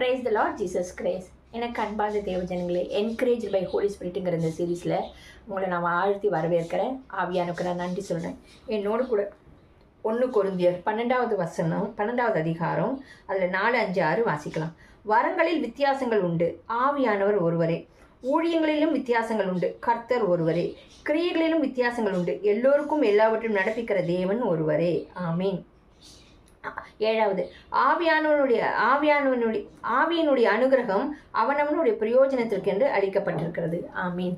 Price the Lord Jesus Christ. எனக்கு அன்பார்ந்த தேவஜனங்களே, என்கரேஜ் பை ஹோலி ஸ்பிரிட்டுங்கிற இந்த சீரீஸில் உங்களை நான் வாழ்த்தி வரவேற்கிறேன். ஆவியானுக்கு நான் நன்றி சொல்கிறேன். என்னோடு கூட 1 கொரிந்தியர் 12வது அதிகாரம் அதில் 4, 5, 6 வாசிக்கலாம். வரங்களில் வித்தியாசங்கள் உண்டு, ஆவியானவர் ஒருவரே. ஊழியங்களிலும் வித்தியாசங்கள் உண்டு, கர்த்தர் ஒருவரே. கிரியைகளிலும் வித்தியாசங்கள் உண்டு, எல்லோருக்கும் எல்லாவற்றையும் நடப்பிக்கிற தேவன் ஒருவரே. ஆமீன். 7வது, ஆவியினுடைய அனுகிரகம் அவனவனுடைய பிரயோஜனத்திற்கென்று அளிக்கப்பட்டிருக்கிறது. ஆமீன்.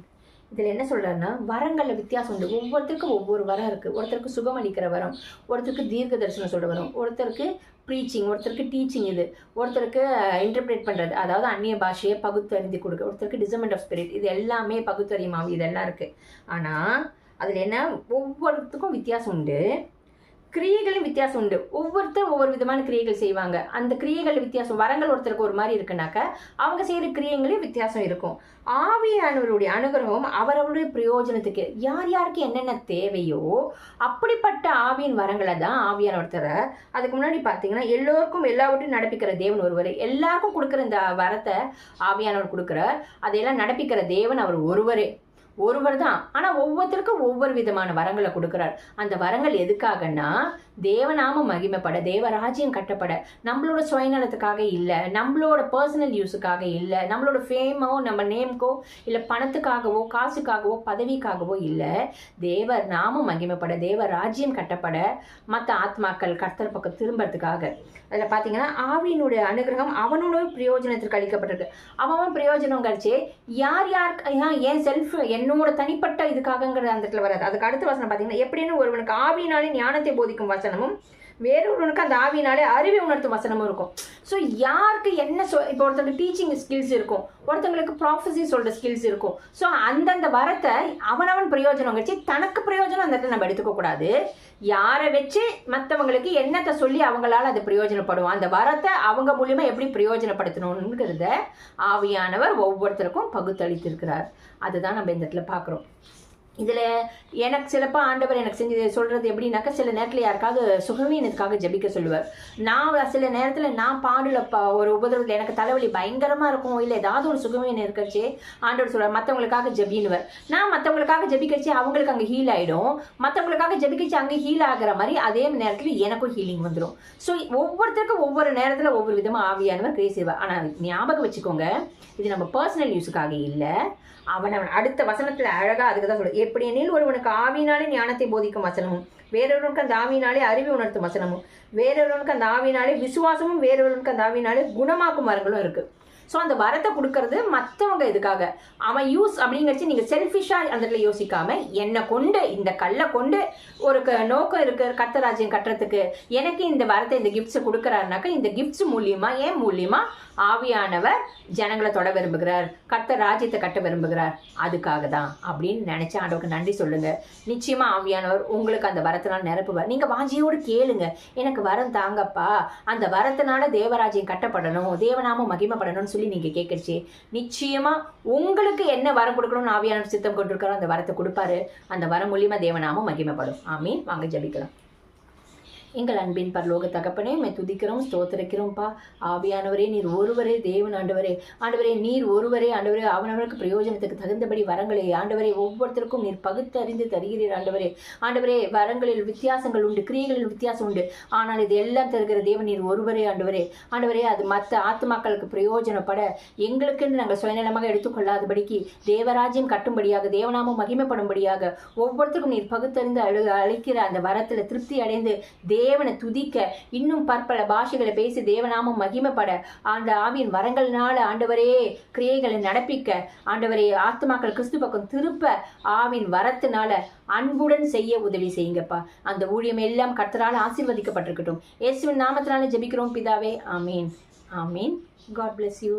இதில் என்ன சொல்கிறாருன்னா, வரங்களில் வித்தியாசம் உண்டு. ஒவ்வொருத்தருக்கும் ஒவ்வொரு வரம் இருக்குது. ஒருத்தருக்கு சுகம் அளிக்கிற வரம், ஒருத்தருக்கு தீர்க்க தரிசனம் சொல்கிற வரம், ஒருத்தருக்கு ப்ரீச்சிங், ஒருத்தருக்கு டீச்சிங், இது ஒருத்தருக்கு இன்டர்பிரேட் பண்ணுறது, அதாவது அந்நிய பாஷையை பகுத்தறிந்து கொடுக்க, ஒருத்தருக்கு டிசர்மெண்ட் ஆஃப் ஸ்பிரிட், இது எல்லாமே பகுத்தறியும் ஆவி, இதெல்லாம் இருக்குது. ஆனால் அதில் என்ன, ஒவ்வொருத்துக்கும் வித்தியாசம் உண்டு. கிரியைகளும் வித்தியாசம் உண்டு. ஒவ்வொருத்தரும் ஒவ்வொரு விதமான கிரியைகள் செய்வாங்க. அந்த கிரியைகள் வித்தியாசம், வரங்கள் ஒருத்தருக்கு ஒரு மாதிரி இருக்குனாக்க அவங்க செய்கிற கிரியைகளையும் வித்தியாசம் இருக்கும். ஆவியானவருடைய அனுகிரகம் அவரவருடைய பிரயோஜனத்துக்கு, யார் யாருக்கு என்னென்ன தேவையோ அப்படிப்பட்ட ஆவியின் வரங்களை தான் ஆவியானவர் தர. அதுக்கு முன்னாடி பார்த்தீங்கன்னா, எல்லோருக்கும் எல்லாவற்றையும் நடப்பிக்கிற தேவன் ஒருவரே. எல்லாருக்கும் கொடுக்குற இந்த வரத்தை ஆவியானவர் கொடுக்குறார். அதையெல்லாம் நடப்பிக்கிற தேவன் அவர் ஒருவர் தான். ஆனால் ஒவ்வொருத்தருக்கும் ஒவ்வொரு விதமான வரங்களை கொடுக்குறார். அந்த வரங்கள் எதுக்காகன்னா, தேவநாம மகிமைப்பட, தேவராஜ்யம் கட்டப்பட, நம்மளோட சுயநலத்துக்காக இல்லை, நம்மளோட பர்சனல் யூஸுக்காக இல்லை, நம்மளோட ஃபேமோ நம்ம நேம்க்கோ இல்லை பணத்துக்காகவோ காசுக்காகவோ பதவிக்காகவோ இல்லை. தேவர் நாம மகிமைப்பட, தேவராஜ்யம் கட்டப்பட, மற்ற ஆத்மாக்கள் கர்த்தர் பக்கம் திரும்புறதுக்காக. அதில் பார்த்தீங்கன்னா, ஆவியினுடைய அனுகிரகம் அவனோட பிரயோஜனத்திற்கு அளிக்கப்பட்டிருக்கு. அவன் பிரயோஜனம் கழிச்சு ஏன் செல்ஃப், என்னோட தனிப்பட்ட இதுக்காகங்கிற அந்த இடத்துல வராது. அதுக்கு அடுத்த வசனம் பார்த்தீங்கன்னா, எப்படின்னு ஒருவனுக்கு ஆவியினாலே ஞானத்தை போதிக்கும் வசனமும், வேறொருவனுக்கு அந்த ஆவியினாலே அறிவை உணர்த்தும் வசனமும் இருக்கும். ஸோ யாருக்கு என்ன இப்போ ஒருத்தருக்கு டீச்சிங் ஸ்கில்ஸ் இருக்கும், ஒருத்தங்களுக்கு ப்ராஃபஸி சொல்கிற ஸ்கில்ஸ் இருக்கும். ஸோ அந்தந்த வரத்தை அவனவன் பிரயோஜனம் வச்சு, தனக்கு பிரயோஜனம் அந்த இடத்துல நம்ம எடுத்துக்கக்கூடாது. யாரை வச்சு மற்றவங்களுக்கு என்னத்தை சொல்லி அவங்களால அது பிரயோஜனப்படும், அந்த வரத்தை அவங்க மூலியமாக எப்படி பிரயோஜனப்படுத்தணுங்கிறத ஆவியானவர் ஒவ்வொருத்தருக்கும் பகுத்தளித்திருக்கிறார். அதுதான் நம்ம இந்த இடத்துல பார்க்குறோம். இதில் எனக்கு சிலப்போ ஆண்டவர் எனக்கு செஞ்சு சொல்கிறது எப்படின்னாக்கா, சில நேரத்தில் யாருக்காவது சுகவீனத்துக்காக ஜபிக்க சொல்லுவார். நான் சில நேரத்தில் நான் பாடலப்பா ஒரு உபதிரவத்தில் எனக்கு தலைவலி பயங்கரமாக இருக்கும், இல்லை ஏதாவது ஒரு சுகவீனம் இருக்கச்சு ஆண்டவர் சொல்லுவார், மற்றவங்களுக்காக ஜபின்னுவார். நான் மற்றவங்களுக்காக ஜபிக்கச்சு அவங்களுக்கு அங்கே ஹீல் ஆகிடும், மற்றவங்களுக்காக ஜபிக்கச்சு அங்கே ஹீல் ஆகிற மாதிரி அதே நேரத்தில் எனக்கும் ஹீலிங் வந்துடும். ஸோ ஒவ்வொருத்தருக்கும் ஒவ்வொரு நேரத்தில் ஒவ்வொரு விதமாக ஆவியானவர் கிரியை செய்வார். ஆனால் ஞாபகம் வச்சுக்கோங்க, இது நம்ம பர்சனல் யூஸுக்காக இல்லை. அவன் அடுத்த வசனத்தில் அழகாக அதுக்கு தான் சொல்லுது, எப்படி எனில் ஒருவனுக்கு ஆவியினாலே ஞானத்தை போதிக்கும் வசனமும், வேறொருவனுக்கு அந்த ஆவியினாலே அறிவை உணர்த்தும் வசனமும், வேறொருவனுக்கு அந்த ஆவியினாலே விசுவாசமும், வேறொருவனுக்கு அந்த ஆவியினாலே குணமாக்கும் வரங்களும் இருக்குது. ஸோ அந்த வரத்தை கொடுக்கறது மற்றவங்க இதுக்காக, அவன் யூஸ் அப்படிங்கிறச்சு நீங்கள் செல்ஃபிஷாக அந்த இடத்துல யோசிக்காம, என்னை கொண்டு இந்த கல்லை கொண்டு ஒரு நோக்கம் இருக்கு கர்த்தராஜ்யம் கட்டுறதுக்கு, எனக்கு இந்த வரத்தை இந்த கிஃப்ட்ஸை கொடுக்குறாருனாக்கா, இந்த கிஃப்ட்ஸ் மூலியமா ஆவியானவர் ஜனங்களை தொட விரும்புகிறார், கர்த்தர் ராஜ்யத்தை கட்ட விரும்புகிறார், அதுக்காக தான் அப்படின்னு நினைச்சு ஆண்டவருக்கு நன்றி சொல்லுங்க. நிச்சயமா ஆவியானவர் உங்களுக்கு அந்த வரத்தினால் நிரப்புவார். நீங்க வாஞ்சியோடு கேளுங்க, எனக்கு வரம் தாங்கப்பா, அந்த வரத்தினால தேவராஜ்யம் கட்டப்படணும், தேவநாமம் மகிமைப்படணும்னு சொல்லி நீங்க கேட்கறச்சு, நிச்சயமா உங்களுக்கு என்ன வரம் கொடுக்கணும்னு ஆவியானவர் சித்தம் கொண்டிருக்காரோ அந்த வரத்தை கொடுப்பாரு. அந்த வரம் மூலியமா தேவநாமம் மகிமைப்படும். ஆமீன். வாங்க ஜெபிக்கலாம். எங்கள் அன்பின் பரலோக தகப்பனே, மே துதிக்கிறோம், ஸ்தோத்திரிக்கிறோம்ப்பா. ஆவியானவரே, நீர் ஒருவரே தேவன். ஆண்டவரே நீர் ஒருவரே ஆண்டவரே, அவனவருக்கு பிரயோஜனத்துக்கு தகுந்தபடி வரங்களை ஆண்டவரே ஒவ்வொருத்தருக்கும் நீர் பகுத்தறிந்து தருகிறீர். ஆண்டவரே வரங்களில் வித்தியாசங்கள் உண்டு, கிரியைகளில் வித்தியாசம் உண்டு, ஆனால் இது எல்லாம் தருகிற தேவன் நீர் ஒருவரே. ஆண்டவரே அது மற்ற ஆத்மாக்களுக்கு பிரயோஜனப்பட, எங்களுக்குன்னு நாங்கள் சுயநலமாக எடுத்துக்கொள்ளாதபடிக்கு, தேவராஜ்யம் கட்டும்படியாக, தேவநாமம் மகிமைப்படும்படியாக ஒவ்வொருத்தருக்கும் நீர் பகுத்தறிந்து அளிக்கிற அந்த வரத்தில் திருப்தி அடைந்து தேவனை துதிக்க, இன்னும் பற்பல பாஷைகளை பேசி தேவநாமம் மகிமைப்பட, அந்த ஆவியின் வரங்கள்னால ஆண்டவரே கிரியைகளை நடப்பிக்க, ஆண்டவரே ஆத்மாக்கள் கிறிஸ்து பக்கம் திருப்ப, ஆவின் வரத்தினால அன்புடன் செய்ய உதவி செய்யுங்கப்பா. அந்த ஊழியம் எல்லாம் கர்த்தரால் ஆசீர்வதிக்கப்பட்டிருக்கட்டும். இயேசுவின் நாமத்தினால ஜெபிக்கிறோம் பிதாவே. ஆமீன். ஆமீன். God bless you.